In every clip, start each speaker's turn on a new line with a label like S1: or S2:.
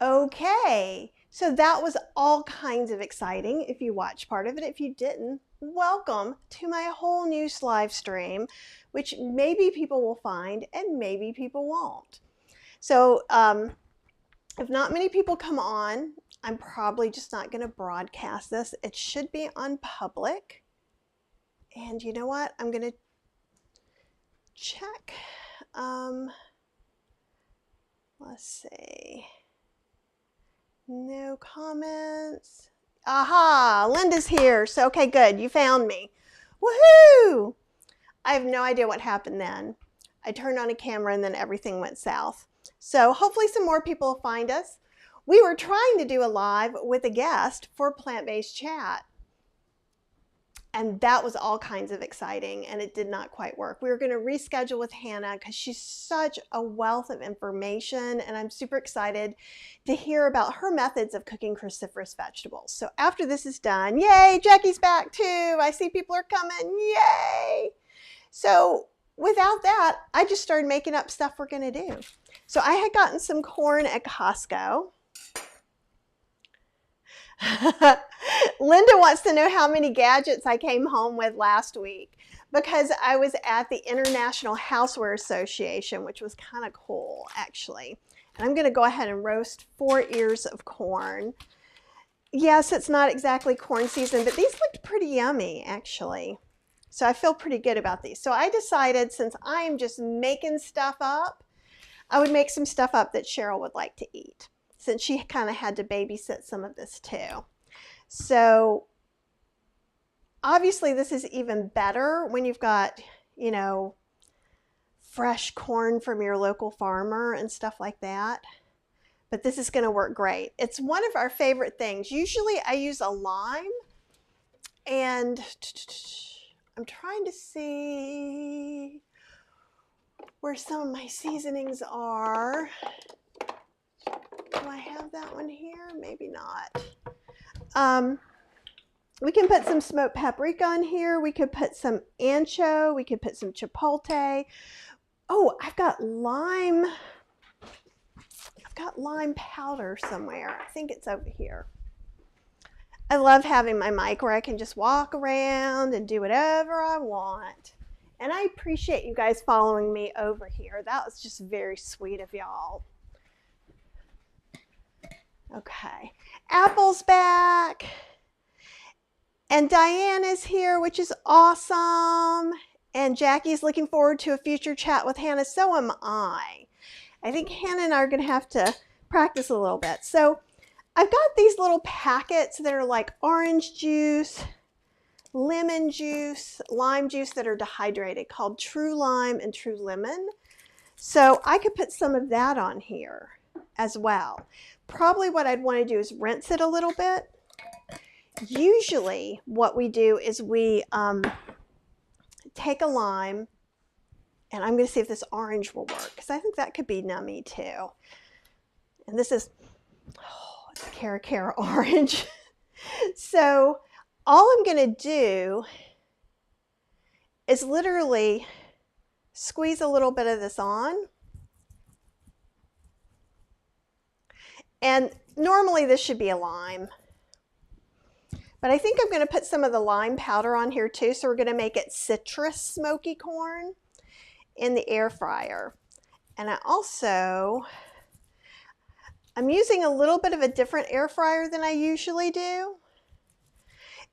S1: Okay, so that was all kinds of exciting if you watched part of it. If you didn't, welcome to my whole new live stream, which maybe people will find and maybe people won't. So if not many people come on, I'm probably just not going to broadcast this. It should be on public. And you know what? I'm going to check. Let's see. No comments. Aha, Linda's here. So, okay, good. You found me. Woohoo! I have no idea what happened then. I turned on a camera and then everything went south. So hopefully some more people will find us. We were trying to do a live with a guest for plant-based chat. And that was all kinds of exciting, and it did not quite work. We were going to reschedule with Hannah because she's such a wealth of information, and I'm super excited to hear about her methods of cooking cruciferous vegetables. So after this is done, yay, Jackie's back too. I see people are coming, yay. So without that, I just started making up stuff we're going to do. So I had gotten some corn at Costco. Linda wants to know how many gadgets I came home with last week because I was at the International Houseware Association, which was kind of cool, actually. And I'm going to go ahead and roast 4 ears of corn. Yes, it's not exactly corn season, but these looked pretty yummy, actually. So I feel pretty good about these. So I decided, since I am just making stuff up, I would make some stuff up that Cheryl would like to eat, since she kind of had to babysit some of this too. So obviously this is even better when you've got, you know, fresh corn from your local farmer and stuff like that. But this is going to work great. It's one of our favorite things. Usually I use a lime, and I'm trying to see where some of my seasonings are. Do I have that one here? Maybe not. We can put some smoked paprika on here. We could put some ancho. We could put some chipotle. Oh, I've got lime. I've got lime powder somewhere. I think it's over here. I love having my mic where I can just walk around and do whatever I want. And I appreciate you guys following me over here. That was just very sweet of y'all. Okay, Apple's back. And Diane is here, which is awesome. And Jackie's looking forward to a future chat with Hannah. So am I. I think Hannah and I are going to have to practice a little bit. So I've got these little packets that are like orange juice, lemon juice, lime juice that are dehydrated, called True Lime and True Lemon. So I could put some of that on here as well. Probably what I'd want to do is rinse it a little bit. Usually what we do is we take a lime, and I'm going to see if this orange will work, because I think that could be nummy too. And this is, oh, it's a Cara orange. So all I'm going to do is literally squeeze a little bit of this on. And normally this should be a lime. But I think I'm going to put some of the lime powder on here too, so we're going to make it citrus smoky corn in the air fryer. And I'm using a little bit of a different air fryer than I usually do.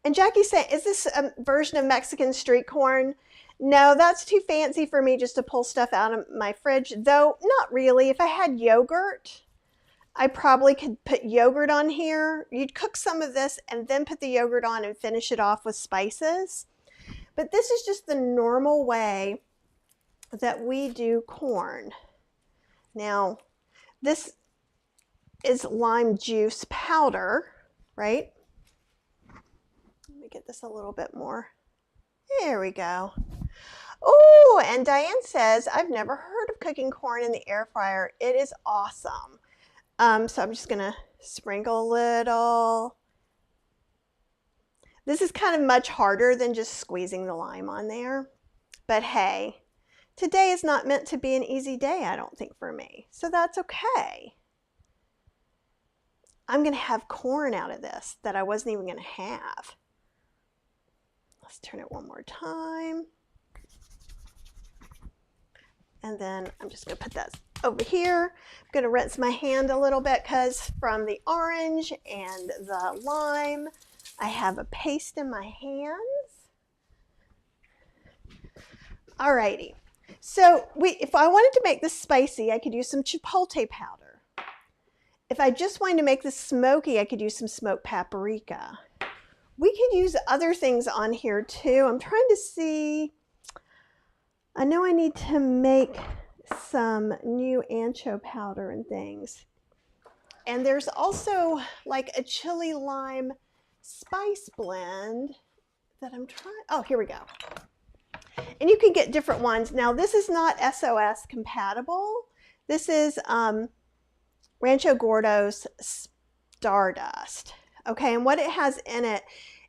S1: And Jackie's saying, is this a version of Mexican street corn? No, that's too fancy for me just to pull stuff out of my fridge, though not really. If I had yogurt, I probably could put yogurt on here. You'd cook some of this and then put the yogurt on and finish it off with spices. But this is just the normal way that we do corn. Now, this is lime juice powder, right? Let me get this a little bit more. There we go. Oh, and Diane says, I've never heard of cooking corn in the air fryer. It is awesome. So I'm just going to sprinkle a little. This is kind of much harder than just squeezing the lime on there. But hey, today is not meant to be an easy day, I don't think, for me. So that's okay. I'm going to have corn out of this that I wasn't even going to have. Let's turn it one more time. And then I'm just going to put that over here. I'm going to rinse my hand a little bit because from the orange and the lime, I have a paste in my hands. Alrighty. So if I wanted to make this spicy, I could use some chipotle powder. If I just wanted to make this smoky, I could use some smoked paprika. We could use other things on here too. I'm trying to see. I know I need to make some new ancho powder and things. And there's also like a chili lime spice blend that I'm trying. Oh, here we go. And you can get different ones. Now, this is not SOS compatible. This is Rancho Gordo's Stardust. Okay, and what it has in it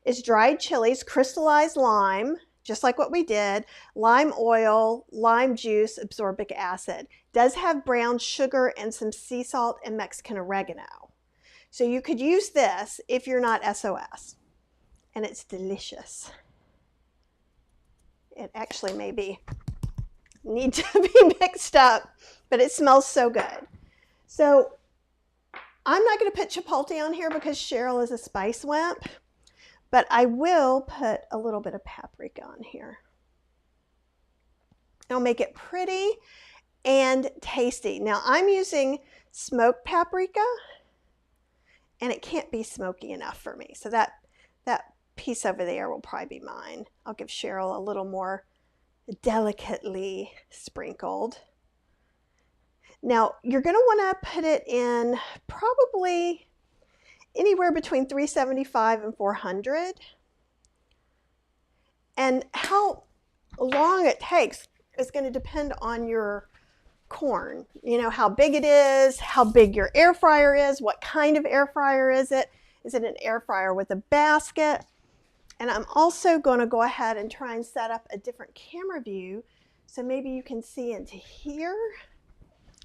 S1: is dried chilies, crystallized lime, just like what we did, lime oil, lime juice, absorbic acid. Does have brown sugar and some sea salt and Mexican oregano. So you could use this if you're not SOS. And it's delicious. It actually maybe need to be mixed up, but it smells so good. So I'm not going to put chipotle on here because Cheryl is a spice wimp, but I will put a little bit of paprika on here. It'll make it pretty and tasty. Now I'm using smoked paprika, and it can't be smoky enough for me. So that piece over there will probably be mine. I'll give Cheryl a little more delicately sprinkled. Now you're going to want to put it in probably anywhere between 375 and 400. And how long it takes is going to depend on your corn. You know, how big it is, how big your air fryer is, what kind of air fryer is it? Is it an air fryer with a basket? And I'm also going to go ahead and try and set up a different camera view so maybe you can see into here.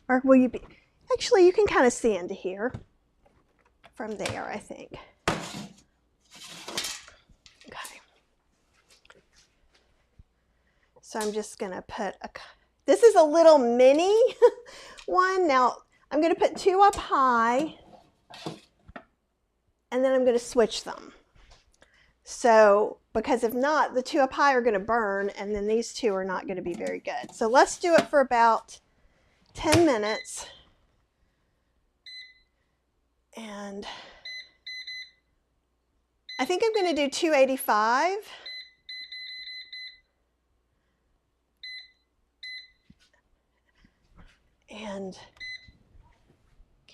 S1: Or will you be, actually you can kind of see into here from there, I think. Okay. So I'm just going to put this is a little mini one. Now I'm going to put 2 up high and then I'm going to switch them. So, because if not, the 2 up high are going to burn and then these 2 are not going to be very good. So let's do it for about 10 minutes. And I think I'm going to do 285. And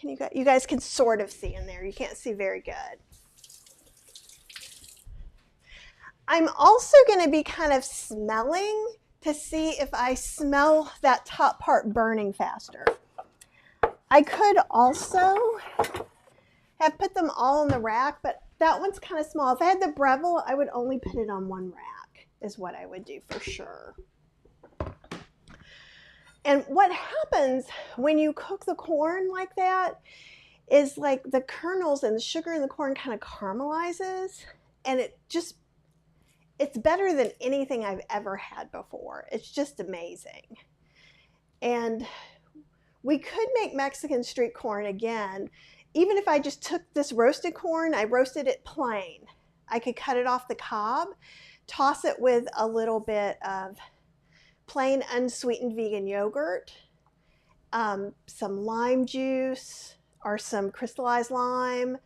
S1: you guys can sort of see in there. You can't see very good. I'm also going to be kind of smelling to see if I smell that top part burning faster. I could also have put them all in the rack, but that one's kind of small. If I had the Breville, I would only put it on one rack, is what I would do for sure. And what happens when you cook the corn like that is like the kernels and the sugar in the corn kind of caramelizes, and it's better than anything I've ever had before. It's just amazing. And we could make Mexican street corn again. Even if I just took this roasted corn, I roasted it plain. I could cut it off the cob, toss it with a little bit of plain unsweetened vegan yogurt, some lime juice or some crystallized lime,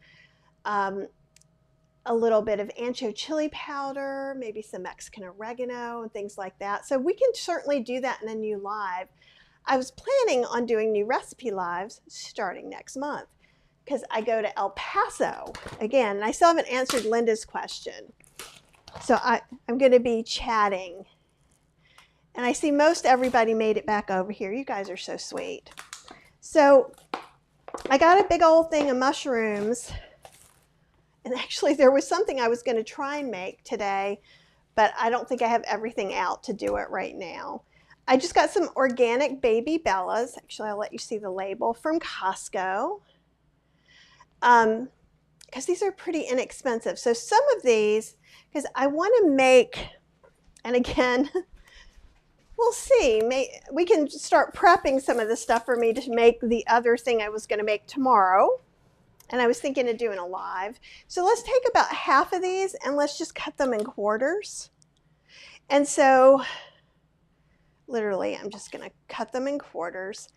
S1: a little bit of ancho chili powder, maybe some Mexican oregano and things like that. So we can certainly do that in a new live. I was planning on doing new recipe lives starting next month because I go to El Paso again, and I still haven't answered Linda's question. So I'm going to be chatting. And I see most everybody made it back over here. You guys are so sweet. So I got a big old thing of mushrooms. And actually there was something I was going to try and make today, but I don't think I have everything out to do it right now. I just got some organic baby bellas. Actually, I'll let you see the label from Costco. because these are pretty inexpensive. So some of these, because I want to make, and again, we'll see. We can start prepping some of the stuff for me to make the other thing I was going to make tomorrow. And I was thinking of doing a live. So let's take about half of these and let's just cut them in quarters. And so literally, I'm just going to cut them in quarters.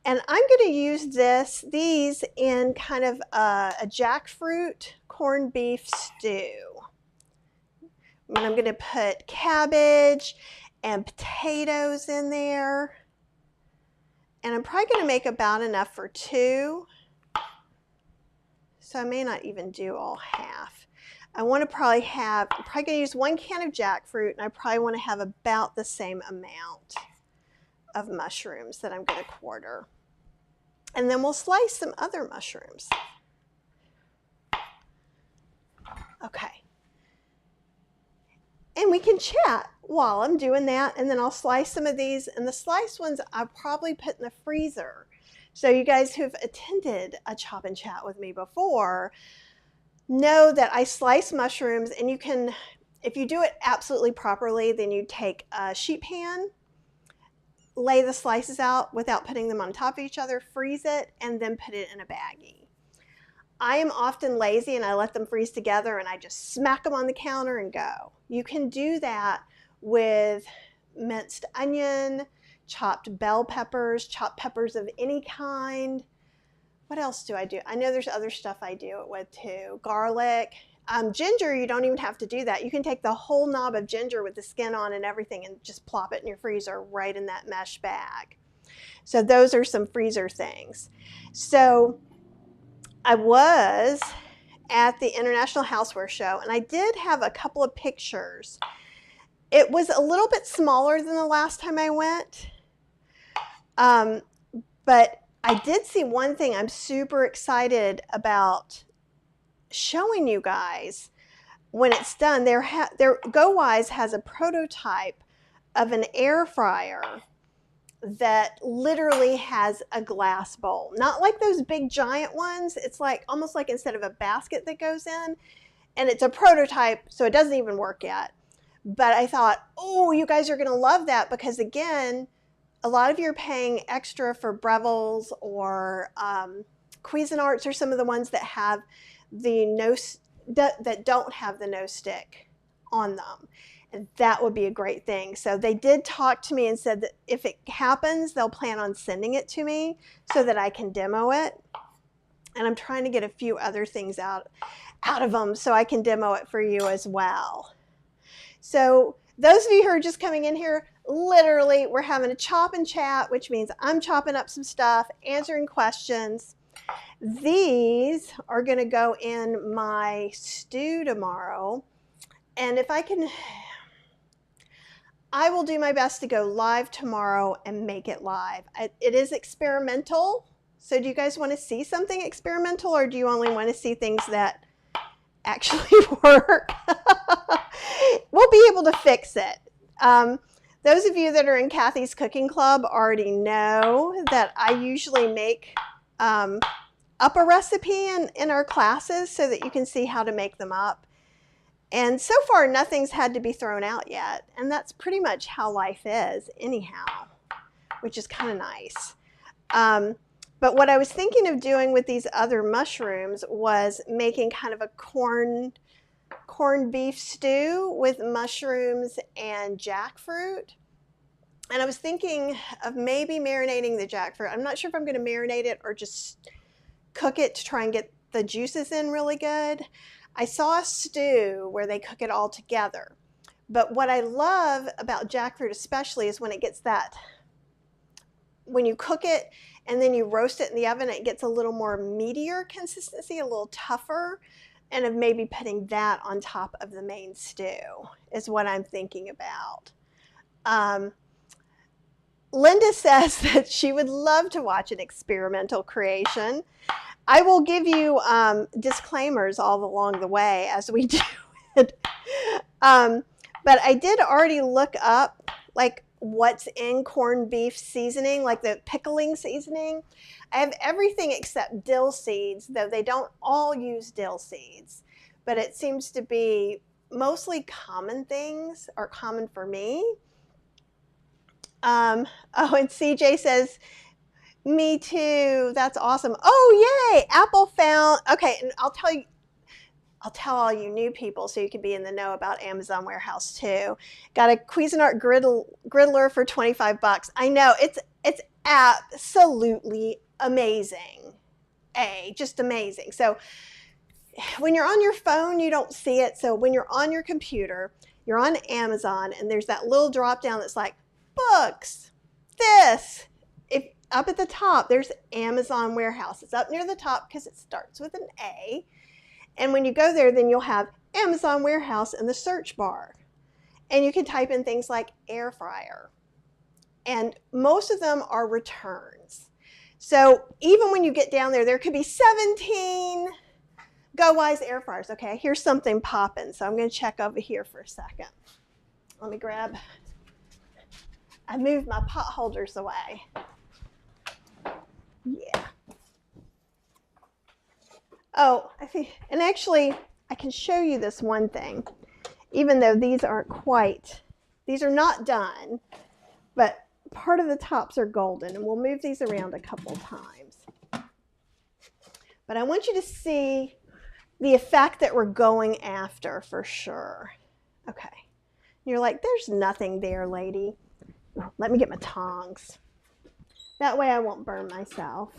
S1: And I'm going to use these in kind of a jackfruit corned beef stew. And I'm going to put cabbage and potatoes in there. And I'm probably going to make about enough for 2. So I may not even do all half. I'm probably going to use 1 can of jackfruit, and I probably want to have about the same amount of mushrooms that I'm going to quarter. And then we'll slice some other mushrooms. Okay. And we can chat while I'm doing that, and then I'll slice some of these, and the sliced ones I'll probably put in the freezer. So you guys who've attended a chop and chat with me before know that I slice mushrooms, and you can, if you do it absolutely properly, then you take a sheet pan, lay the slices out without putting them on top of each other, freeze it, and then put it in a baggie. I am often lazy and I let them freeze together and I just smack them on the counter and go. You can do that with minced onion, chopped bell peppers, chopped peppers of any kind. What else do I do? I know there's other stuff I do it with too. Garlic. Ginger, you don't even have to do that. You can take the whole knob of ginger with the skin on and everything and just plop it in your freezer right in that mesh bag. So those are some freezer things. So I was at the International Houseware Show, and I did have a couple of pictures. It was a little bit smaller than the last time I went, but I did see one thing I'm super excited about showing you guys when it's done. GoWise has a prototype of an air fryer that literally has a glass bowl. Not like those big giant ones. It's like almost like instead of a basket that goes in, and it's a prototype, so it doesn't even work yet. But I thought, oh, you guys are going to love that, because again, a lot of you are paying extra for Breville's or Cuisinarts, or some of the ones that have that don't have the no stick on them. And that would be a great thing. So they did talk to me and said that if it happens, they'll plan on sending it to me so that I can demo it. And I'm trying to get a few other things out of them so I can demo it for you as well. So those of you who are just coming in here, literally we're having a chop and chat, which means I'm chopping up some stuff, answering questions. These are going to go in my stew tomorrow. And if I can, I will do my best to go live tomorrow and make it live. It is experimental. So do you guys want to see something experimental, or do you only want to see things that actually work? We'll be able to fix it. Those of you that are in Kathy's Cooking Club already know that I usually make up a recipe in our classes so that you can see how to make them up. And so far, nothing's had to be thrown out yet. And that's pretty much how life is anyhow, which is kind of nice. But what I was thinking of doing with these other mushrooms was making kind of a corned beef stew with mushrooms and jackfruit. And I was thinking of maybe marinating the jackfruit. I'm not sure if I'm going to marinate it or just cook it to try and get the juices in really good. I saw a stew where they cook it all together. But what I love about jackfruit especially is when it gets when you cook it and then you roast it in the oven, it gets a little more meatier consistency, a little tougher, and of maybe putting that on top of the main stew is what I'm thinking about. Linda says that she would love to watch an experimental creation. I will give you disclaimers all along the way as we do it. But I did already look up, like what's in corned beef seasoning, like the pickling seasoning. I have everything except dill seeds, though they don't all use dill seeds. But it seems to be mostly common things, or common for me. Oh, and CJ says, me too. That's awesome. Oh, yay. Apple found, okay, and I'll tell all you new people so you can be in the know about Amazon Warehouse too. Got a Cuisinart griddler for 25 bucks. I know, it's absolutely amazing. Just amazing. So when you're on your phone, you don't see it. So when you're on your computer, you're on Amazon, and there's that little drop down that's like, books, this. If up at the top, there's Amazon Warehouse. It's up near the top because it starts with an A. And when you go there, then you'll have Amazon Warehouse in the search bar. And you can type in things like air fryer. And most of them are returns. So even when you get down there, there could be 17 GoWise air fryers. Okay, here's something popping. So I'm going to check over here for a second. Let me I moved my pot holders away. Yeah. Oh, I think, and actually, I can show you this one thing, even though these are not done, but part of the tops are golden, and we'll move these around a couple times. But I want you to see the effect that we're going after for sure. Okay. You're like, there's nothing there, lady. Let me get my tongs. That way I won't burn myself.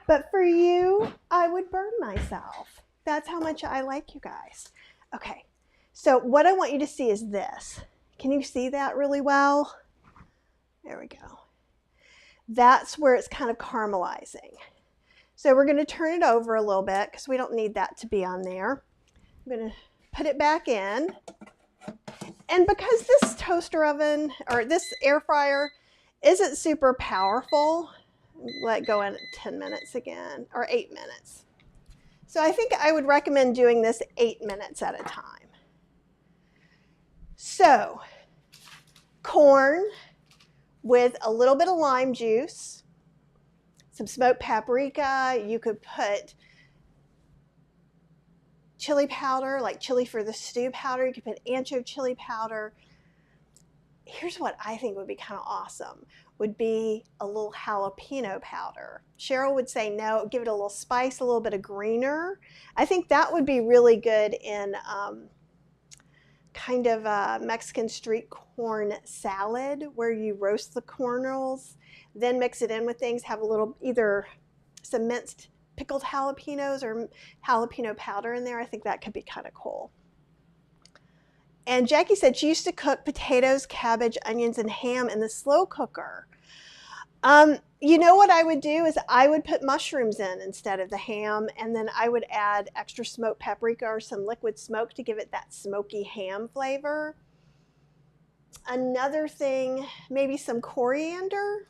S1: But for you, I would burn myself. That's how much I like you guys. Okay, so what I want you to see is this. Can you see that really well? There we go. That's where it's kind of caramelizing. So we're going to turn it over a little bit because we don't need that to be on there. I'm going to put it back in. And because this toaster oven, or this air fryer, isn't super powerful, let go in at 10 minutes again, or 8 minutes. So I think I would recommend doing this 8 minutes at a time. So, corn with a little bit of lime juice, some smoked paprika. You could put chili powder, like chili for the stew powder. You could put ancho chili powder. Here's what I think would be kind of awesome, would be a little jalapeno powder. Cheryl would say no, give it a little spice, a little bit of greener. I think that would be really good in kind of a Mexican street corn salad, where you roast the kernels, then mix it in with things, have a little, either some minced pickled jalapenos or jalapeno powder in there. I think that could be kind of cool. And Jackie said she used to cook potatoes, cabbage, onions, and ham in the slow cooker. You know what I would do is I would put mushrooms in instead of the ham, and then I would add extra smoked paprika or some liquid smoke to give it that smoky ham flavor. Another thing, maybe some coriander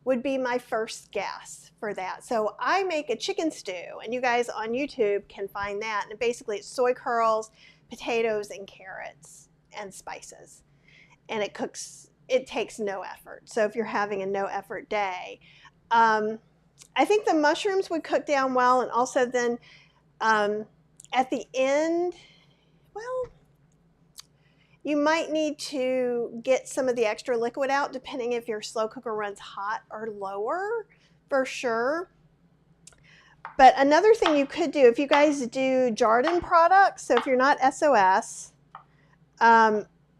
S1: would be my first guess for that. So I make a chicken stew, and you guys on YouTube can find that. And basically it's soy curls, potatoes, and carrots and spices. And it takes no effort. So if you're having a no effort day, I think the mushrooms would cook down well. And also then at the end, well, you might need to get some of the extra liquid out, depending if your slow cooker runs hot or lower, for sure. But another thing you could do, if you guys do Jarden products, so if you're not SOS,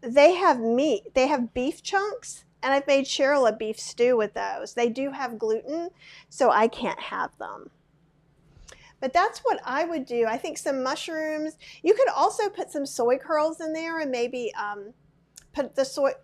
S1: they have meat. They have beef chunks, and I've made Cheryl a beef stew with those. They do have gluten, so I can't have them. But that's what I would do. I think some mushrooms. You could also put some soy curls in there, and maybe rehydrate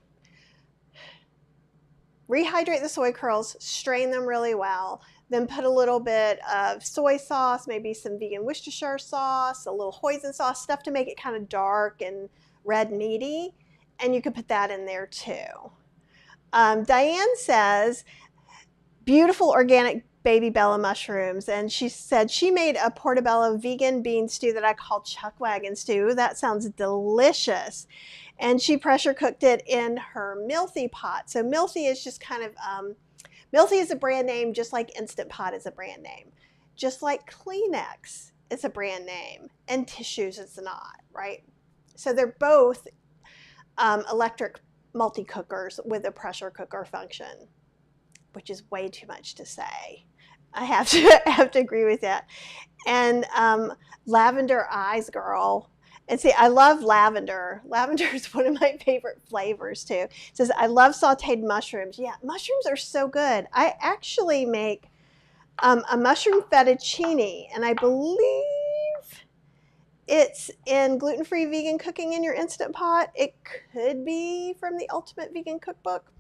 S1: the soy curls, strain them really well, then put a little bit of soy sauce, maybe some vegan Worcestershire sauce, a little hoisin sauce, stuff to make it kind of dark and red meaty, and you could put that in there too. Diane says, beautiful organic baby Bella mushrooms, and she said she made a portobello vegan bean stew that I call chuck wagon stew. That sounds delicious. And she pressure cooked it in her Milthy pot. So Milthy is just kind of, Milthy is a brand name just like Instant Pot is a brand name. Just like Kleenex is a brand name and tissues is not, right? So they're both electric multi-cookers with a pressure cooker function, which is way too much to say. I have to agree with that. And Lavender Eyes Girl. And see, I love lavender. Lavender is one of my favorite flavors too. It says, I love sauteed mushrooms. Yeah, mushrooms are so good. I actually make a mushroom fettuccine, and I believe it's in gluten-free vegan cooking in your Instant Pot. It could be from the Ultimate Vegan Cookbook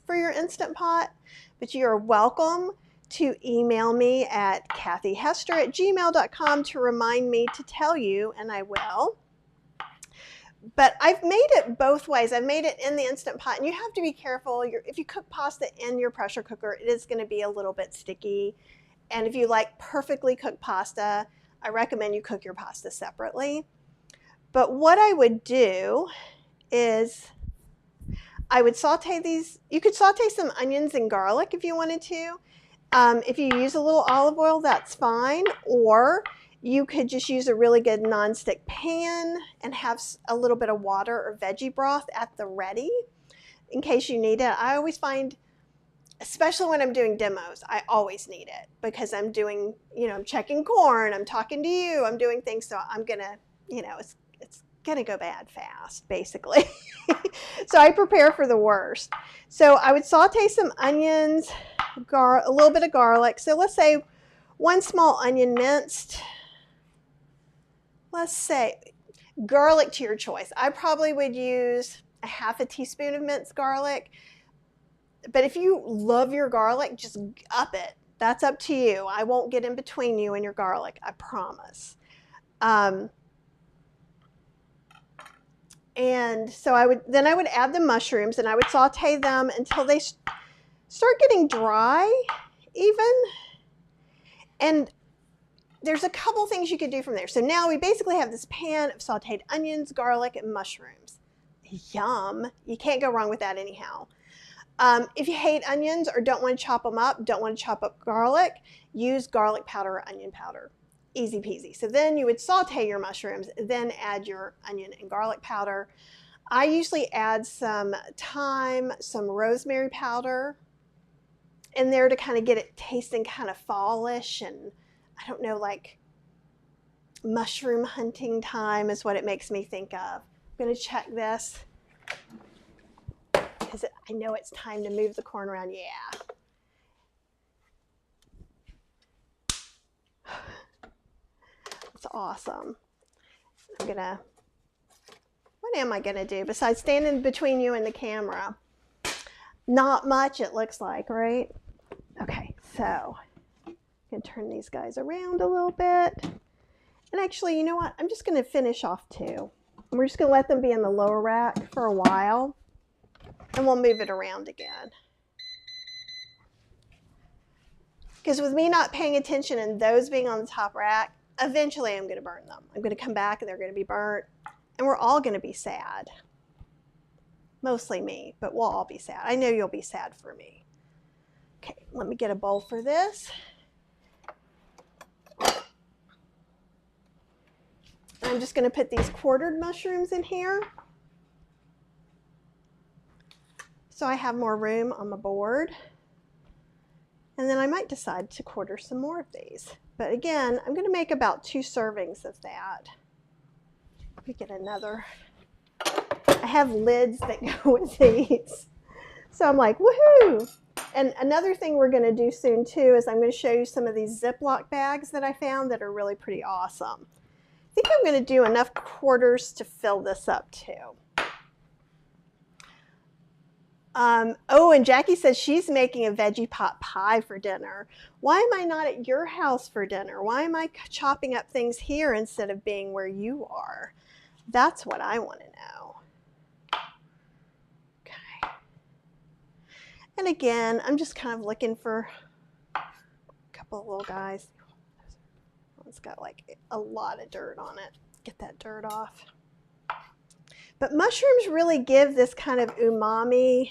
S1: for your Instant Pot, but you are welcome to email me at kathyhester@gmail.com to remind me to tell you, and I will. But I've made it both ways. I've made it in the Instant Pot, and you have to be careful. If you cook pasta in your pressure cooker, it is going to be a little bit sticky. And if you like perfectly cooked pasta, I recommend you cook your pasta separately. But what I would do is I would saute these. You could saute some onions and garlic if you wanted to. If you use a little olive oil, that's fine. Or you could just use a really good nonstick pan and have a little bit of water or veggie broth at the ready in case you need it. I always find, especially when I'm doing demos, I always need it because I'm doing, I'm checking corn, I'm talking to you, I'm doing things, so I'm gonna, it's gonna go bad fast, basically. So I prepare for the worst. So I would saute some onions, a little bit of garlic. So let's say 1 small onion minced. Let's say garlic to your choice. I probably would use a ½ teaspoon of minced garlic. But if you love your garlic, just up it. That's up to you. I won't get in between you and your garlic, I promise. And so I would add the mushrooms, and I would saute them until they start getting dry even. And there's a couple things you could do from there. So now we basically have this pan of sauteed onions, garlic, and mushrooms. Yum. You can't go wrong with that anyhow. If you hate onions or don't want to chop them up, don't want to chop up garlic, use garlic powder or onion powder. Easy peasy. So then you would saute your mushrooms, then add your onion and garlic powder. I usually add some thyme, some rosemary powder in there to kind of get it tasting kind of fallish, and I don't know, like mushroom hunting time is what it makes me think of. I'm going to check this because I know it's time to move the corn around. Yeah. It's awesome. What am I gonna do besides standing between you and the camera? Not much, it looks like, right? Okay, so I'm gonna turn these guys around a little bit. And actually, you know what? I'm just gonna finish off 2. And we're just gonna let them be in the lower rack for a while, and we'll move it around again. Because with me not paying attention and those being on the top rack, eventually I'm going to burn them. I'm going to come back and they're going to be burnt, and we're all going to be sad. Mostly me, but we'll all be sad. I know you'll be sad for me. Okay, let me get a bowl for this. I'm just going to put these quartered mushrooms in here so I have more room on the board. And then I might decide to quarter some more of these. But again, I'm going to make about 2 servings of that. Let me get another. I have lids that go with these. So I'm like, woohoo! And another thing we're going to do soon too is I'm going to show you some of these Ziploc bags that I found that are really pretty awesome. I think I'm going to do enough quarters to fill this up too. Oh, and Jackie says she's making a veggie pot pie for dinner. Why am I not at your house for dinner? Why am I chopping up things here instead of being where you are? That's what I want to know. Okay. And again, I'm just kind of looking for a couple of little guys. It's got like a lot of dirt on it. Get that dirt off. But mushrooms really give this kind of umami,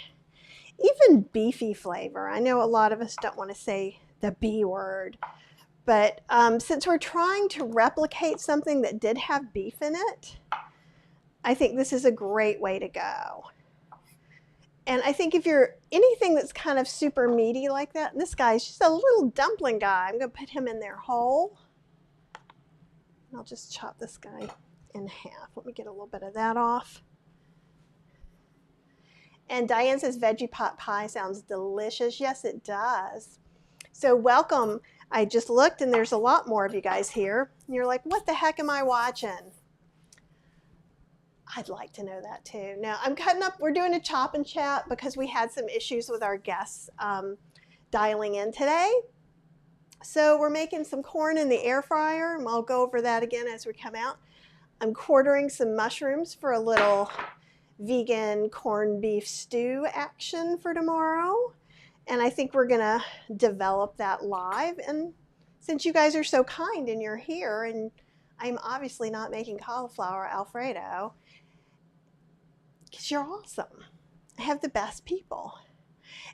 S1: even beefy flavor. I know a lot of us don't want to say the B word, but since we're trying to replicate something that did have beef in it, I think this is a great way to go. And I think if you're anything that's kind of super meaty like that, and this guy's just a little dumpling guy, I'm going to put him in there whole. I'll just chop this guy in half. Let me get a little bit of that off. And Diane says veggie pot pie sounds delicious. Yes, it does. So welcome. I just looked and there's a lot more of you guys here. And you're like, what the heck am I watching? I'd like to know that too. Now I'm cutting up, we're doing a chop and chat because we had some issues with our guests dialing in today. So we're making some corn in the air fryer, and I'll go over that again as we come out. I'm quartering some mushrooms for a little vegan corned beef stew action for tomorrow. And I think we're gonna develop that live. And since you guys are so kind and you're here, and I'm obviously not making cauliflower Alfredo, because you're awesome. I have the best people.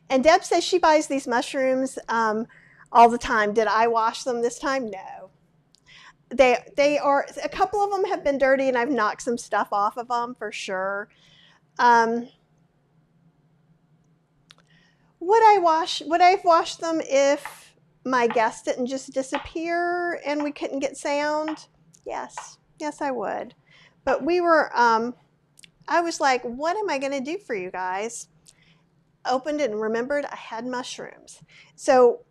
S1: And Deb says she buys these mushrooms all the time. Did I wash them this time? No. They are, a couple of them have been dirty and I've knocked some stuff off of them for sure. Would I have washed them if my guest didn't just disappear and we couldn't get sound? Yes. Yes, I would. But we were, I was like, what am I going to do for you guys? Opened it and remembered I had mushrooms. So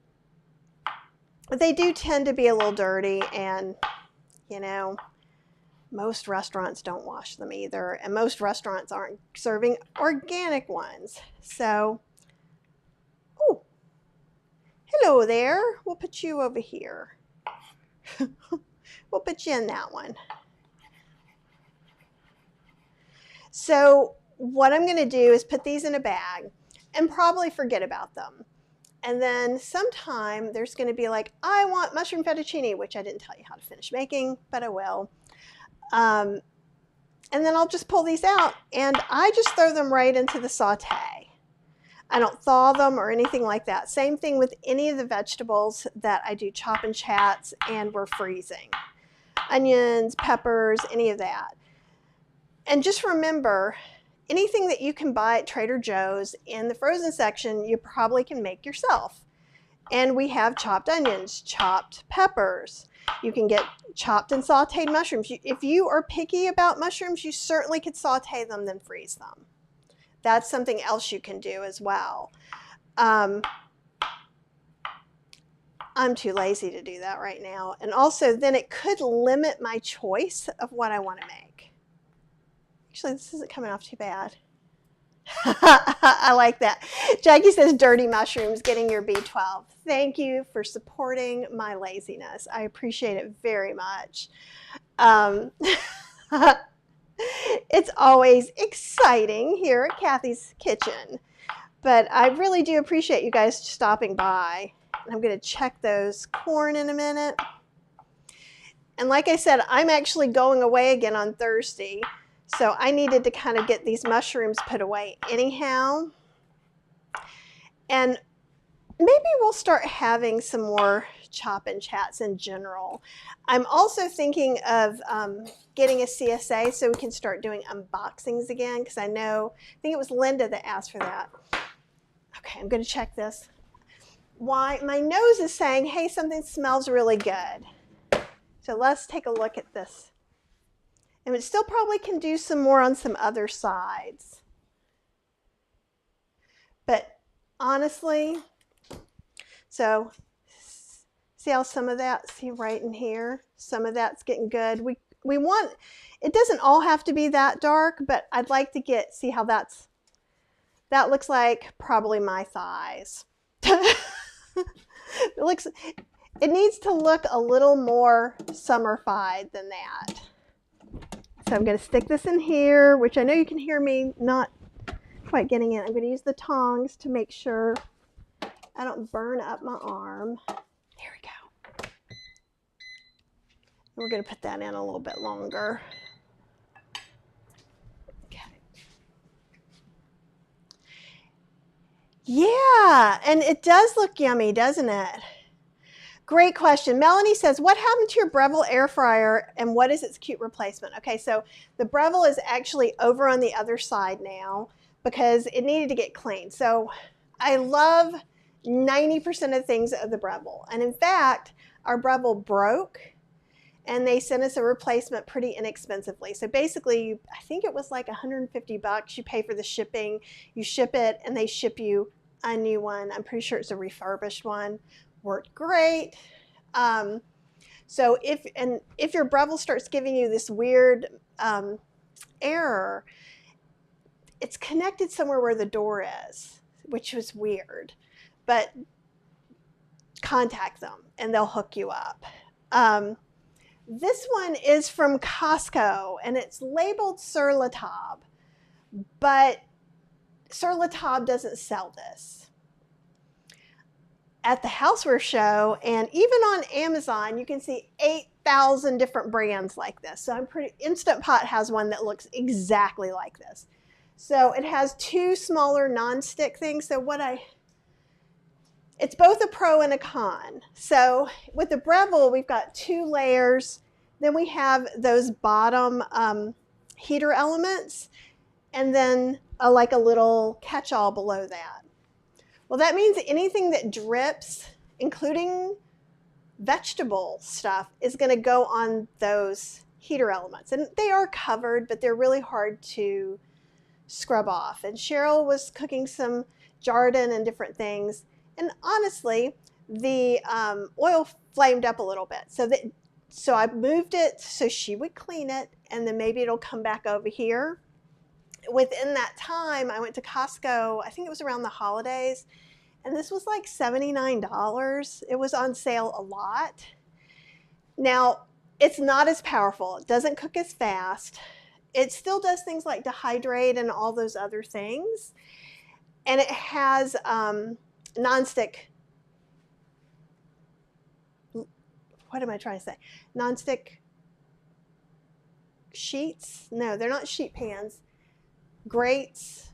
S1: they do tend to be a little dirty, and you know, most restaurants don't wash them either, and most restaurants aren't serving organic ones. So, oh, hello there. We'll put you over here. We'll put you in that one. So what I'm going to do is put these in a bag and probably forget about them. And then sometime there's going to be like, I want mushroom fettuccine, which I didn't tell you how to finish making, but I will. And then I'll just pull these out and I just throw them right into the saute. I don't thaw them or anything like that. Same thing with any of the vegetables that I do chop and chats and we're freezing. Onions, peppers, any of that. And just remember, anything that you can buy at Trader Joe's in the frozen section, you probably can make yourself. And we have chopped onions, chopped peppers. You can get chopped and sauteed mushrooms. If you are picky about mushrooms, you certainly could saute them, then freeze them. That's something else you can do as well. I'm too lazy to do that right now. And also, then it could limit my choice of what I want to make. Actually, this isn't coming off too bad. I like that. Jackie says, dirty mushrooms, getting your B12. Thank you for supporting my laziness. I appreciate it very much. It's always exciting here at Kathy's Kitchen. But I really do appreciate you guys stopping by. I'm going to check those corn in a minute. And like I said, I'm actually going away again on Thursday. So I needed to kind of get these mushrooms put away anyhow. And maybe we'll start having some more chop and chats in general. I'm also thinking of getting a CSA so we can start doing unboxings again, because I think it was Linda that asked for that. Okay, I'm going to check this. Why? My nose is saying, hey, something smells really good. So let's take a look at this. And it still probably can do some more on some other sides. But honestly, so see how some of that, see right in here, some of that's getting good. We want, it doesn't all have to be that dark, but I'd like to see how that looks like probably my thighs. It needs to look a little more summer-fied than that. So I'm going to stick this in here, which I know you can hear me not quite getting in. I'm going to use the tongs to make sure I don't burn up my arm. There we go. We're going to put that in a little bit longer. Okay. Yeah, and it does look yummy, doesn't it? Great question. Melanie says, what happened to your Breville air fryer and what is its cute replacement? Okay, so the Breville is actually over on the other side now because it needed to get cleaned. So I love 90% of things of the Breville. And in fact, our Breville broke and they sent us a replacement pretty inexpensively. So basically, I think it was like $150. You pay for the shipping, you ship it, and they ship you a new one. I'm pretty sure it's a refurbished one. Worked great. So if your Breville starts giving you this weird error, it's connected somewhere where the door is, which was weird. But contact them and they'll hook you up. This one is from Costco and it's labeled Sur La Table, but Sur La Table doesn't sell this. At the Houseware Show and even on Amazon, you can see 8,000 different brands like this. So I'm pretty, Instant Pot has one that looks exactly like this. So it has two smaller non-stick things. So it's both a pro and a con. So with the Breville, we've got 2 layers. Then we have those bottom heater elements and then like a little catch-all below that. Well, that means anything that drips, including vegetable stuff, is going to go on those heater elements. And they are covered, but they're really hard to scrub off. And Cheryl was cooking some Jardin and different things. And honestly, the oil flamed up a little bit. So I moved it so she would clean it, and then maybe it'll come back over here. Within that time, I went to Costco, I think it was around the holidays, and this was like $79. It was on sale a lot. Now, it's not as powerful. It doesn't cook as fast. It still does things like dehydrate and all those other things. And it has nonstick, what am I trying to say? Nonstick sheets? No, they're not sheet pans. Grates,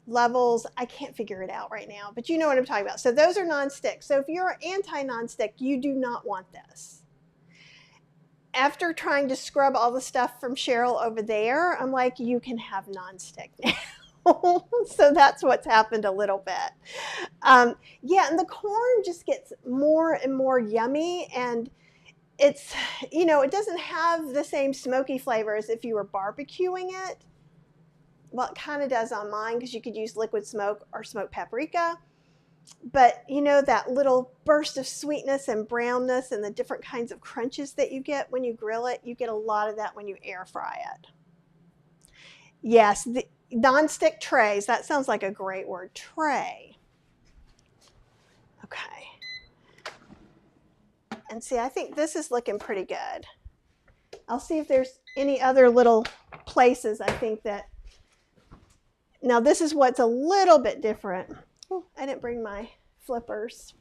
S1: levels, I can't figure it out right now, but you know what I'm talking about. So those are nonstick. So if you're anti-nonstick, you do not want this. After trying to scrub all the stuff from Cheryl over there, I'm like, you can have nonstick now. So that's what's happened a little bit. Yeah, and the corn just gets more and more yummy, and it's, you know, it doesn't have the same smoky flavor as if you were barbecuing it. Well, it kind of does on mine because you could use liquid smoke or smoked paprika. But, you know, that little burst of sweetness and brownness and the different kinds of crunches that you get when you grill it, you get a lot of that when you air fry it. Yes, the nonstick trays, that sounds like a great word, tray. Okay. And see, I think this is looking pretty good. I'll see if there's any other little places I think that. Now this is what's a little bit different. Oh, I didn't bring my flippers.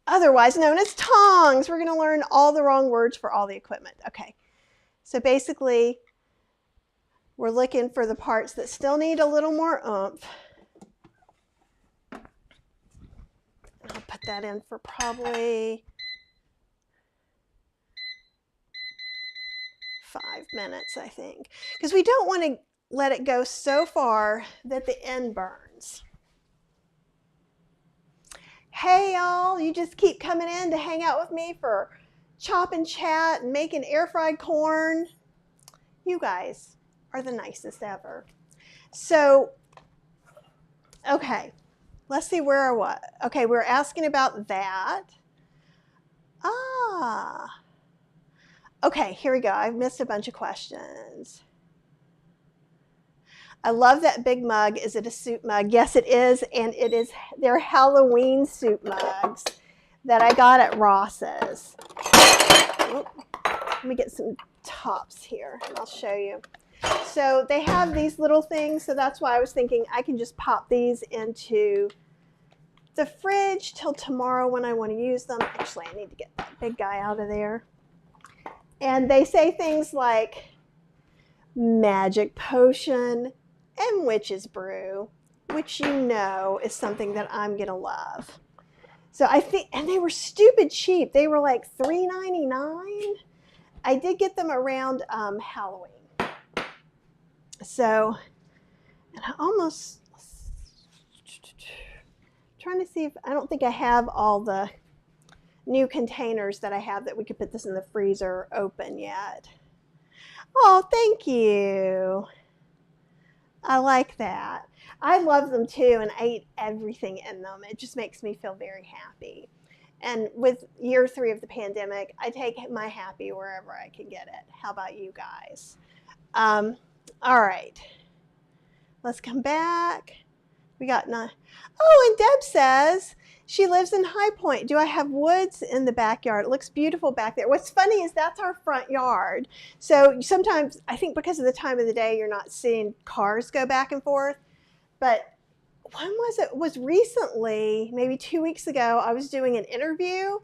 S1: Otherwise known as tongs. We're going to learn all the wrong words for all the equipment. Okay, so basically we're looking for the parts that still need a little more oomph. I'll put that in for probably 5 minutes, I think, because we don't want to let it go so far that the end burns. Hey y'all, you just keep coming in to hang out with me for chop and chat and making air fried corn. You guys are the nicest ever. So, okay, let's see where or what. Okay, we're asking about that. Okay, here we go. I've missed a bunch of questions. I love that big mug. Is it a soup mug? Yes, it is, and it is. They're Halloween soup mugs that I got at Ross's. Oh, let me get some tops here, and I'll show you. So they have these little things, so that's why I was thinking I can just pop these into the fridge till tomorrow when I want to use them. Actually, I need to get that big guy out of there. And they say things like magic potion and witch's brew, which you know is something that I'm going to love. So I think, and they were stupid cheap. They were like $3.99. I did get them around Halloween. So, and I almost, trying to see if, I don't think I have all the new containers that I have that we could put this in the freezer open yet. Oh, thank you. I like that. I love them too, and I eat everything in them. It just makes me feel very happy. And with year 3 of the pandemic, I take my happy wherever I can get it. How about you guys? All right. Let's come back. We got 9. Oh, and Deb says she lives in High Point. Do I have woods in the backyard? It looks beautiful back there. What's funny is that's our front yard. So sometimes, I think because of the time of the day, you're not seeing cars go back and forth. But when was it? It was recently, maybe 2 weeks ago, I was doing an interview,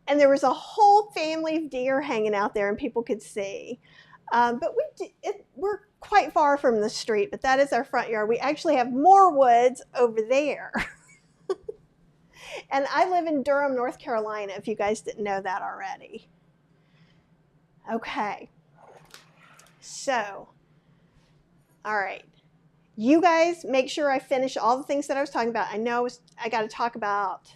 S1: and there was a whole family of deer hanging out there, and people could see. But we're quite far from the street, but that is our front yard. We actually have more woods over there. And I live in Durham, North Carolina, if you guys didn't know that already. Okay. So, all right. You guys make sure I finish all the things that I was talking about. I know I got to talk about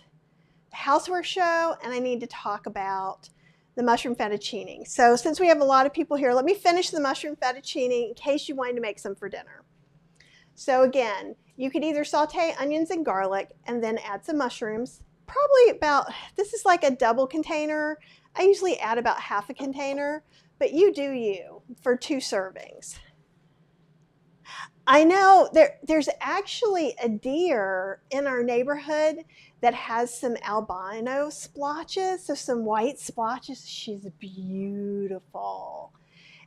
S1: the housework show, and I need to talk about the mushroom fettuccine. So since we have a lot of people here, let me finish the mushroom fettuccine in case you wanted to make some for dinner. So again, you could either saute onions and garlic and then add some mushrooms. Probably about, this is like a double container. I usually add about half a container, but you do you for 2 servings. I know there's actually a deer in our neighborhood that has some albino splotches, so some white splotches. She's beautiful.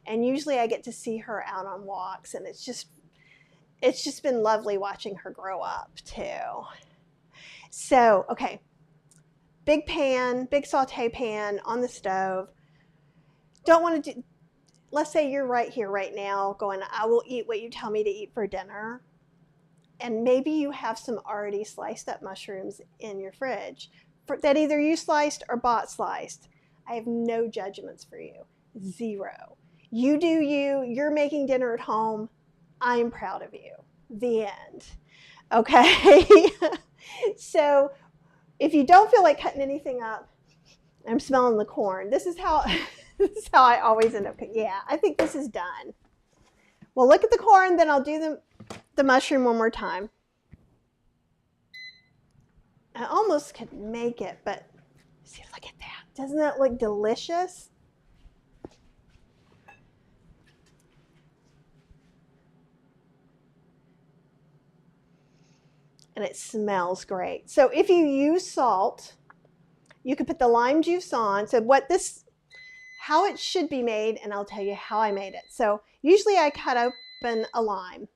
S1: And usually I get to see her out on walks, and it's just been lovely watching her grow up too. So, okay, big saute pan on the stove. Don't want to do, let's say you're right here right now going, I will eat what you tell me to eat for dinner. And maybe you have some already sliced up mushrooms in your fridge that either you sliced or bought sliced. I have no judgments for you. 0. You do you. You're making dinner at home. I am proud of you. The end. Okay? So if you don't feel like cutting anything up, I'm smelling the corn. This is how I always end up cooking. Yeah, I think this is done. Well, look at the corn, then I'll do the mushroom one more time. I almost could make it, but see, look at that. Doesn't that look delicious? And it smells great. So if you use salt, you could put the lime juice on. So how it should be made, and I'll tell you how I made it. So usually I cut open a lime,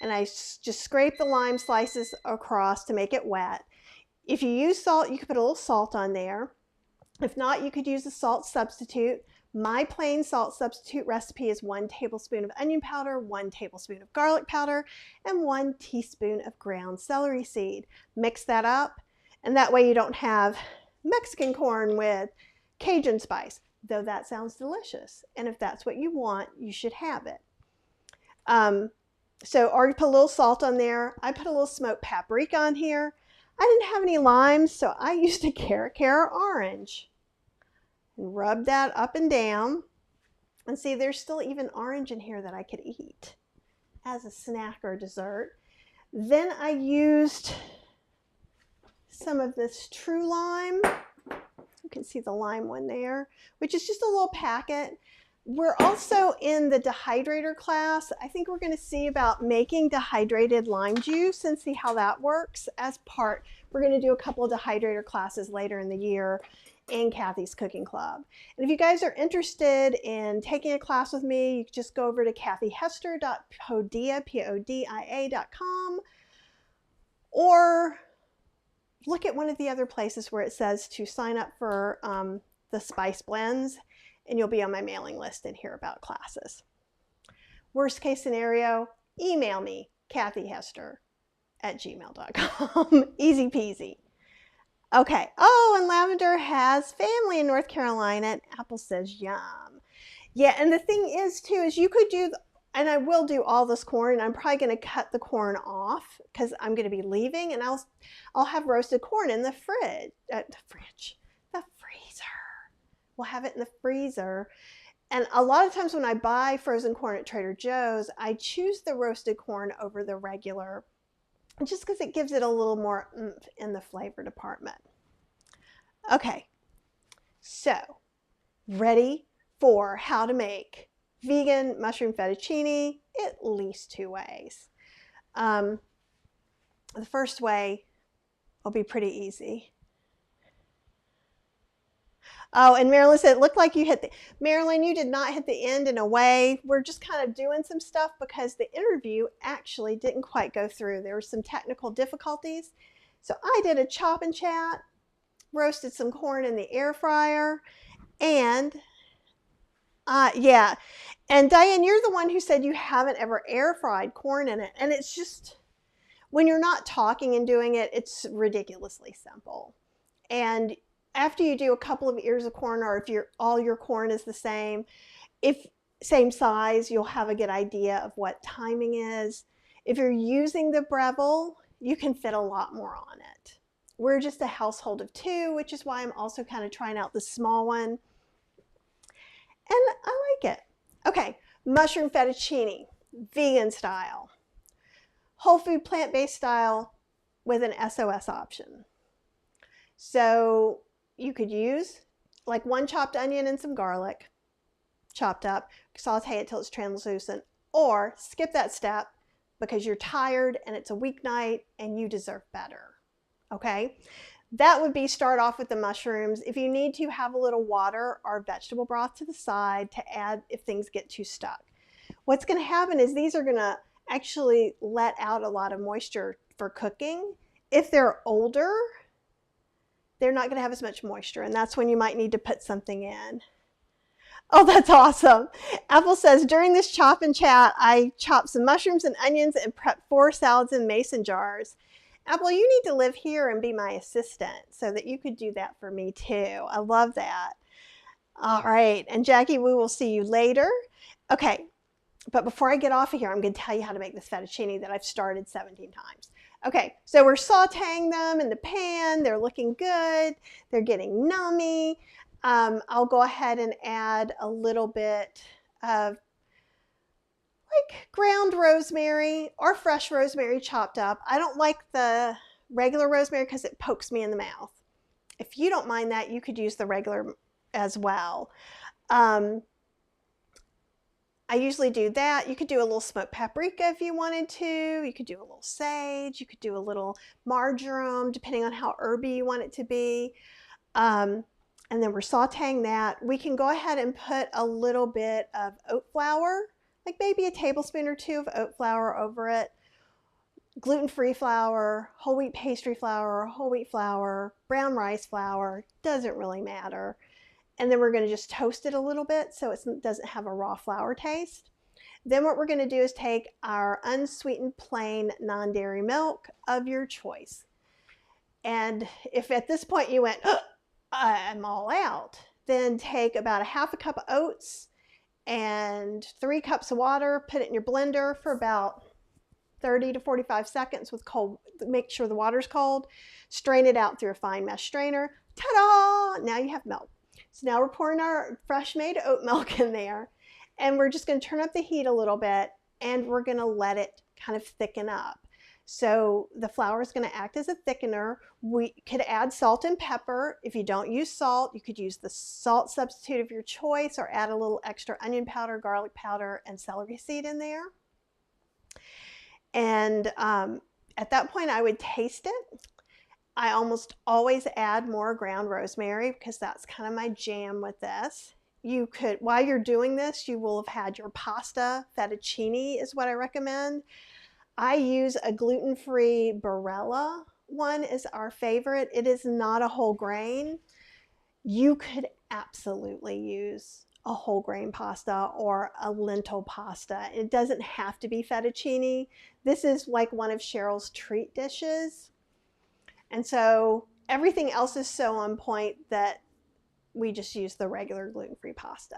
S1: and I just scrape the lime slices across to make it wet. If you use salt, you could put a little salt on there. If not, you could use a salt substitute. My plain salt substitute recipe is 1 tablespoon of onion powder, 1 tablespoon of garlic powder, and 1 teaspoon of ground celery seed. Mix that up, and that way you don't have Mexican corn with Cajun spice, though that sounds delicious. And if that's what you want, you should have it. So already put a little salt on there. I put a little smoked paprika on here. I didn't have any limes, so I used a Cara orange. And rub that up and down. And see, there's still even orange in here that I could eat as a snack or dessert. Then I used some of this True Lime. You can see the lime one there, which is just a little packet. We're also in the dehydrator class. I think we're going to see about making dehydrated lime juice and see how that works as part. We're going to do a couple of dehydrator classes later in the year in Kathy's Cooking Club. And if you guys are interested in taking a class with me, you can just go over to kathyhester.podia.com, or look at one of the other places where it says to sign up for the spice blends, and you'll be on my mailing list and hear about classes. Worst case scenario, email me, kathyhester@gmail.com. Easy peasy. Okay. Oh, and Lavender has family in North Carolina, and Apple says yum. Yeah, and the thing is too, is you could do, and I will do all this corn. I'm probably going to cut the corn off because I'm going to be leaving, and I'll have roasted corn in the freezer. We'll have it in the freezer. And a lot of times when I buy frozen corn at Trader Joe's, I choose the roasted corn over the regular, just because it gives it a little more oomph in the flavor department. Okay, so ready for how to make vegan mushroom fettuccine at least 2 ways. The first way will be pretty easy. Oh, and Marilyn said, it looked like you hit the, Marilyn, you did not hit the end in a way. We're just kind of doing some stuff because the interview actually didn't quite go through. There were some technical difficulties. So I did a chop and chat, roasted some corn in the air fryer, and yeah. And Diane, you're the one who said you haven't ever air fried corn in it. And it's just, when you're not talking and doing it, it's ridiculously simple. And after you do a couple of ears of corn, or if all your corn is the same, if same size, you'll have a good idea of what timing is. If you're using the Breville, you can fit a lot more on it. We're just a household of 2, which is why I'm also kind of trying out the small one. And I like it. Okay, mushroom fettuccine, vegan style. Whole food plant-based style with an SOS option. So you could use like 1 chopped onion and some garlic, chopped up, saute it till it's translucent, or skip that step because you're tired and it's a weeknight and you deserve better. Okay? That would be start off with the mushrooms. If you need to, have a little water or vegetable broth to the side to add if things get too stuck. What's going to happen is these are going to actually let out a lot of moisture for cooking. If they're older, they're not going to have as much moisture, and that's when you might need to put something in. Oh, that's awesome. Apple says, during this chop and chat, I chopped some mushrooms and onions and prepped 4 salads in mason jars. Apple, you need to live here and be my assistant so that you could do that for me too. I love that. All right, and Jackie, we will see you later. Okay, but before I get off of here, I'm going to tell you how to make this fettuccine that I've started 17 times. Okay, so we're sauteing them in the pan. They're looking good. They're getting nummy. I'll go ahead and add a little bit of like ground rosemary or fresh rosemary chopped up. I don't like the regular rosemary because it pokes me in the mouth. If you don't mind that, you could use the regular as well. I usually do that. You could do a little smoked paprika if you wanted to. You could do a little sage. You could do a little marjoram, depending on how herby you want it to be. And then we're sauteing that. We can go ahead and put a little bit of oat flour, like maybe a tablespoon or 2 of oat flour over it. Gluten-free flour, whole wheat pastry flour, whole wheat flour, brown rice flour, doesn't really matter. And then we're going to just toast it a little bit so it doesn't have a raw flour taste. Then what we're going to do is take our unsweetened plain non-dairy milk of your choice. And if at this point you went, I'm all out, then take about 1/2 cup of oats and 3 cups of water, put it in your blender for about 30 to 45 seconds with cold, make sure the water's cold, strain it out through a fine mesh strainer. Ta-da! Now you have milk. So now we're pouring our fresh made oat milk in there, and we're just going to turn up the heat a little bit, and we're going to let it kind of thicken up. So the flour is going to act as a thickener. We could add salt and pepper. If you don't use salt, you could use the salt substitute of your choice or add a little extra onion powder, garlic powder, and celery seed in there. And at that point, I would taste it. I almost always add more ground rosemary because that's kind of my jam with this. You could, while you're doing this, you will have had your pasta. Fettuccine is what I recommend. I use a gluten-free Barilla one is our favorite. It is not a whole grain. You could absolutely use a whole grain pasta or a lentil pasta. It doesn't have to be fettuccine. This is like one of Cheryl's treat dishes. And so everything else is so on point that we just use the regular gluten-free pasta.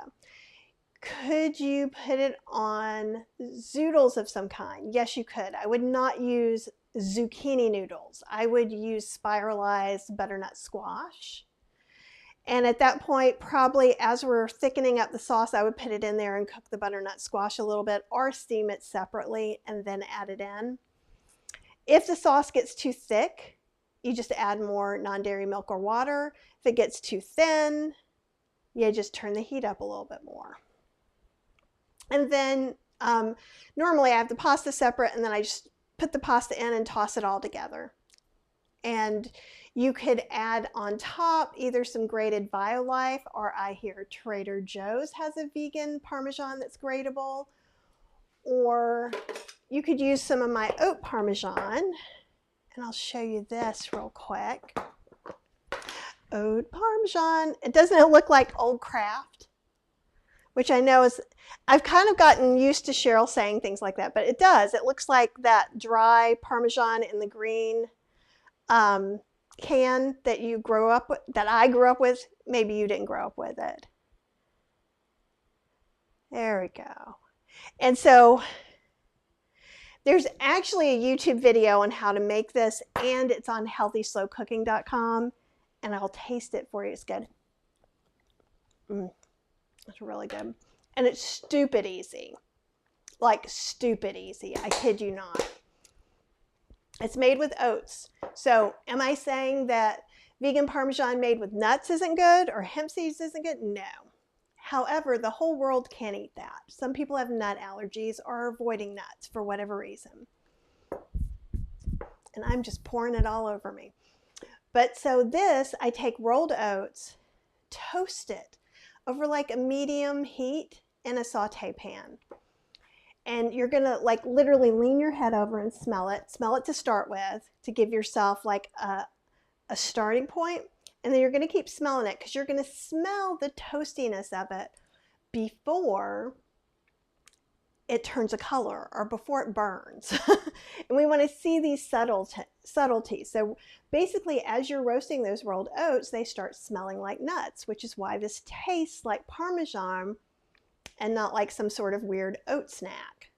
S1: Could you put it on zoodles of some kind? Yes, you could. I would not use zucchini noodles. I would use spiralized butternut squash. And at that point, probably as we're thickening up the sauce, I would put it in there and cook the butternut squash a little bit or steam it separately and then add it in. If the sauce gets too thick, you just add more non-dairy milk or water. If it gets too thin, you just turn the heat up a little bit more. And then normally I have the pasta separate, and then I just put the pasta in and toss it all together. And you could add on top either some grated Violife, or I hear Trader Joe's has a vegan Parmesan that's gratable, or you could use some of my oat Parmesan. And I'll show you this real quick. Oat Parmesan. Doesn't it look like Old Kraft? Which I know is, I've kind of gotten used to Cheryl saying things like that, but it does. It looks like that dry Parmesan in the green can that you grew up with, that I grew up with. Maybe you didn't grow up with it. There we go. And so there's actually a YouTube video on how to make this, and it's on healthyslowcooking.com, and I'll taste it for you. It's good. It's really good. And it's stupid easy. Like stupid easy. I kid you not. It's made with oats. So am I saying that vegan Parmesan made with nuts isn't good or hemp seeds isn't good? No. However, the whole world can't eat that. Some people have nut allergies or are avoiding nuts for whatever reason. And I'm just pouring it all over me. But so this, I take rolled oats, toast it over like a medium heat in a saute pan. And you're gonna like literally lean your head over and smell it to start with, to give yourself like a starting point. And then you're gonna keep smelling it, because you're gonna smell the toastiness of it before it turns a color or before it burns. And we wanna see these subtleties. So basically, as you're roasting those rolled oats, they start smelling like nuts, which is why this tastes like Parmesan and not like some sort of weird oat snack.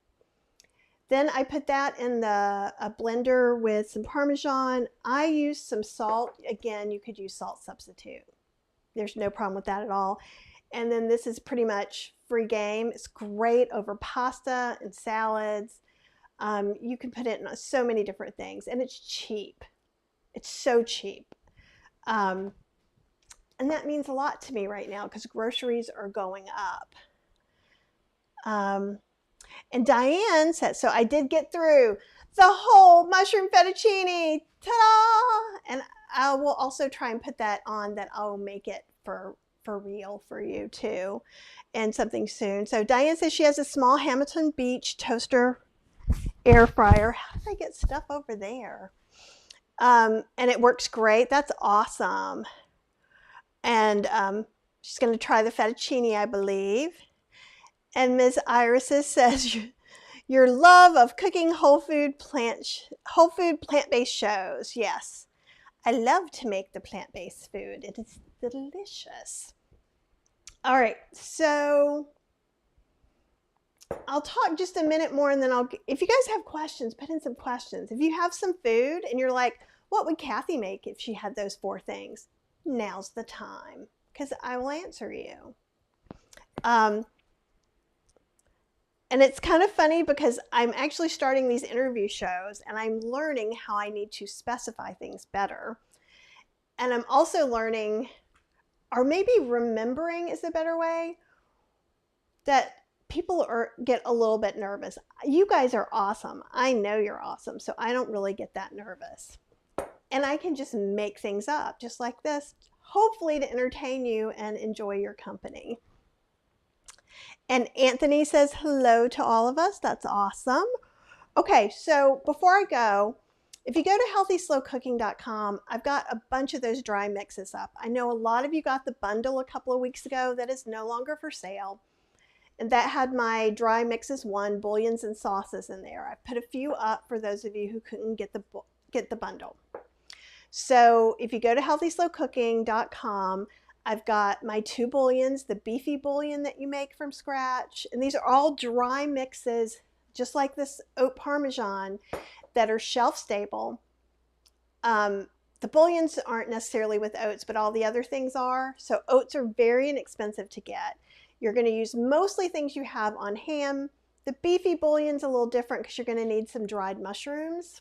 S1: Then I put that in a blender with some Parmesan. I use some salt. Again, you could use salt substitute. There's no problem with that at all. And then this is pretty much free game. It's great over pasta and salads. You can put it in so many different things, and it's cheap. It's so cheap. And that means a lot to me right now because groceries are going up. And Diane said, so I did get through the whole mushroom fettuccine. Ta-da! And I will also try and put that on, that I'll make it for real for you too, and something soon. So Diane says she has a small Hamilton Beach toaster air fryer. How did I get stuff over there? And it works great. That's awesome. And she's going to try the fettuccine, I believe. And Ms. Iris says your love of cooking whole food plant-based shows. Yes, I love to make the plant-based food. It is delicious. All right, so I'll talk just a minute more, and then if you guys have questions, put in some questions. If you have some food and you're like, what would Kathy make if she had those 4 things? Now's the time, because I will answer you. And it's kind of funny because I'm actually starting these interview shows, and I'm learning how I need to specify things better. And I'm also learning, or maybe remembering is a better way, that people get a little bit nervous. You guys are awesome. I know you're awesome, so I don't really get that nervous. And I can just make things up just like this, hopefully to entertain you and enjoy your company. And Anthony says hello to all of us. That's awesome. Okay, so before I go, If you go to healthyslowcooking.com, I've got a bunch of those dry mixes up. I know a lot of you got the bundle a couple of weeks ago that is no longer for sale. And that had my dry mixes 1, bouillons and sauces in there. I put a few up for those of you who couldn't get the bundle. So if you go to healthyslowcooking.com, I've got my 2 bouillons, the beefy bouillon that you make from scratch. And these are all dry mixes, just like this oat parmesan, that are shelf stable. The bouillons aren't necessarily with oats, but all the other things are. So oats are very inexpensive to get. You're going to use mostly things you have on hand. The beefy bouillon's a little different because you're going to need some dried mushrooms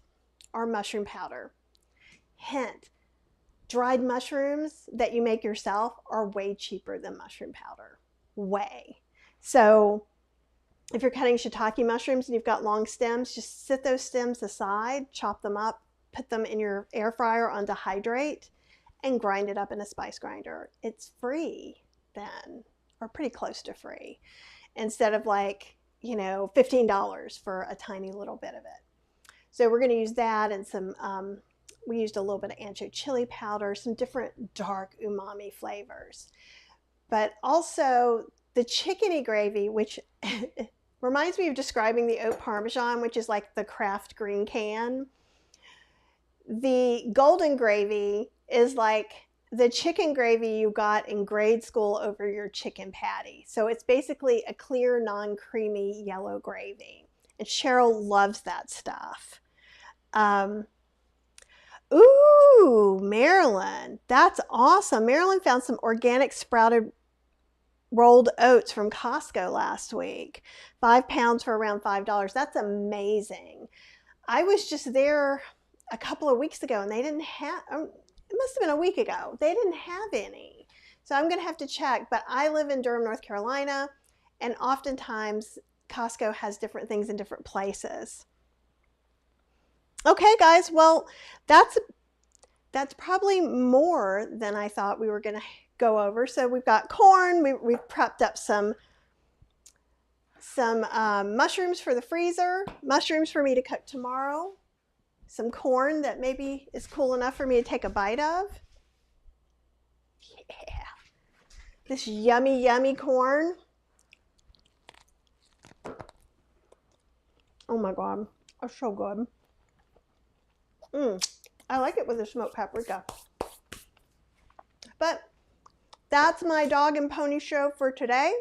S1: or mushroom powder. Hint, dried mushrooms that you make yourself are way cheaper than mushroom powder. Way. So if you're cutting shiitake mushrooms and you've got long stems, just set those stems aside, chop them up, put them in your air fryer on dehydrate, and grind it up in a spice grinder. It's free then, or pretty close to free, instead of like, you know, $15 for a tiny little bit of it. So we're going to use that and some, we used a little bit of ancho chili powder, some different dark umami flavors. But also the chickeny gravy, which reminds me of describing the oat parmesan, which is like the Kraft green can. The golden gravy is like the chicken gravy you got in grade school over your chicken patty. So it's basically a clear, non-creamy yellow gravy. And Cheryl loves that stuff. Ooh, Marilyn, that's awesome. Marilyn found some organic sprouted rolled oats from Costco last week. 5 pounds for around $5. That's amazing. I was just there a couple of weeks ago and they didn't have, it must have been a week ago. They didn't have any. So I'm going to have to check, but I live in Durham, North Carolina, and oftentimes Costco has different things in different places. Okay, guys, well, that's probably more than I thought we were going to go over. So we've got corn. We've prepped up some mushrooms for the freezer, mushrooms for me to cook tomorrow, some corn that maybe is cool enough for me to take a bite of. Yeah, this yummy, yummy corn. Oh my God, it's so good. I like it with the smoked paprika. But that's my dog and pony show for today.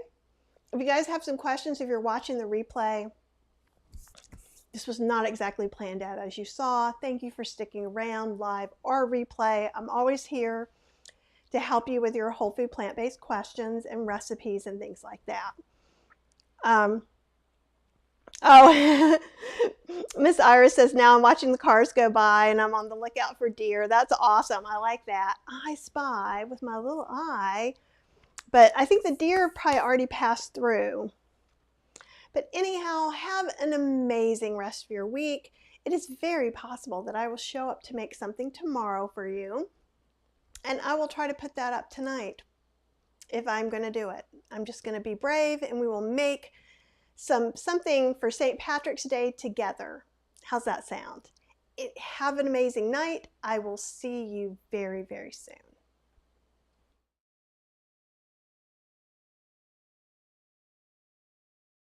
S1: If you guys have some questions, if you're watching the replay, this was not exactly planned out as you saw. Thank you for sticking around, live or replay. I'm always here to help you with your whole food plant-based questions and recipes and things like that. Oh, Miss Iris says, now I'm watching the cars go by and I'm on the lookout for deer. That's awesome. I like that. I spy with my little eye. But I think the deer probably already passed through. But anyhow, have an amazing rest of your week. It is very possible that I will show up to make something tomorrow for you. And I will try to put that up tonight if I'm going to do it. I'm just going to be brave and we will make something for St. Patrick's Day together. How's that sound? Have an amazing night. I will see you very, very soon.